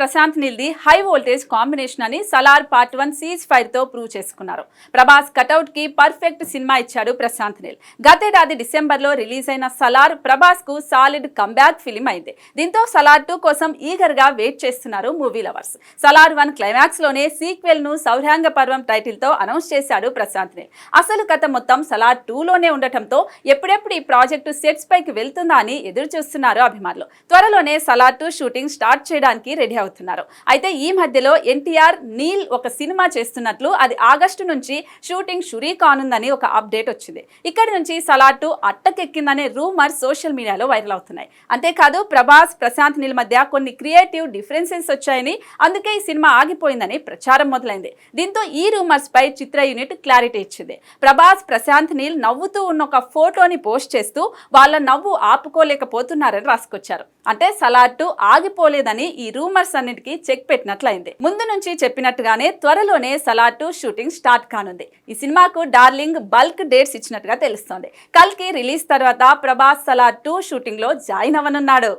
Prashanth నీల్ది high voltage combination అని Salaar part 1 cease fire తో prove చేసుకున్నారు. ప్రభాస్ కటౌట్ కి పర్ఫెక్ట్ సినిమా ఇచ్చాడు ప్రశాంత్ నీల్. గతేడాది డిసెంబర్ లో రిలీజ్ అయిన సలార్ ప్రభాస్ కు సాలిడ్ కంబ్యాక్ ఫిలిం అయింది. దీంతో సలార్ 2 కోసం ఈగర్ గా వెయిట్ చేస్తున్నారు మూవీ లవర్స్. సలార్ 1 క్లైమాక్స్ లోనే సీక్వెల్ ను సౌరాంగ పర్వం టైటిల్ తో అనౌన్స్ చేశాడు ప్రశాంత్ నీల్. అసలు కథ మొత్తం సలార్ 2 లోనే ఉండటంతో ఎప్పుడెప్పుడు ఈ ప్రాజెక్టు సెట్స్ పైకి వెళ్తుందా అని ఎదురు చూస్తున్నారు అభిమానులు. త్వరలోనే సలార్ 2 షూటింగ్ స్టార్ట్ చేయడానికి రెడీ అవుతున్నారు. అయితే ఈ మధ్యలో ఎన్టీఆర్ నీల్ ఒక సినిమా చేస్తున్నట్లు, అది ఆగస్టు నుంచి షూటింగ్ షురీ కానుందని ఒక అప్డేట్ వచ్చింది. ఇక్కడి నుంచి సలార్ 2 అట్టకెక్కిందనే రూమర్ సోషల్ మీడియాలో వైరల్ అవుతున్నాయి. అంతేకాదు ప్రభాస్ ప్రశాంత్ నీల్ మధ్య కొన్ని క్రియేటివ్ డిఫరెన్సెస్ వచ్చాయని, అందుకే ఈ సినిమా ఆగిపోయిందని ప్రచారం మొదలైంది. దీంతో ఈ రూమర్స్ పై చిత్ర యూనిట్ క్లారిటీ ఇచ్చింది. ప్రభాస్ ప్రశాంత్ నీల్ నవ్వుతూ ఉన్న ఒక ఫోటోని పోస్ట్ చేస్తూ వాళ్ళ నవ్వు ఆపుకోలేకపోతున్నారని రాసుకొచ్చారు. అంటే సలార్ 2 ఆగిపోలేదని ఈ రూమర్స్ అన్నిటికీ చెక్ పెట్టినట్లయింది. ముందు నుంచి చెప్పినట్టుగానే త్వరలోనే సలార్ 2 షూటింగ్ స్టార్ట్ కానుంది. ఈ సినిమాకు డార్లింగ్ బల్క్ డేట్స్ ఇచ్చినట్టుగా తెలుస్తోంది. కల్కి రిలీజ్ తర్వాత ప్రభాస్ సలార్ 2 షూటింగ్ లో జాయిన్ అవ్వనున్నాడు.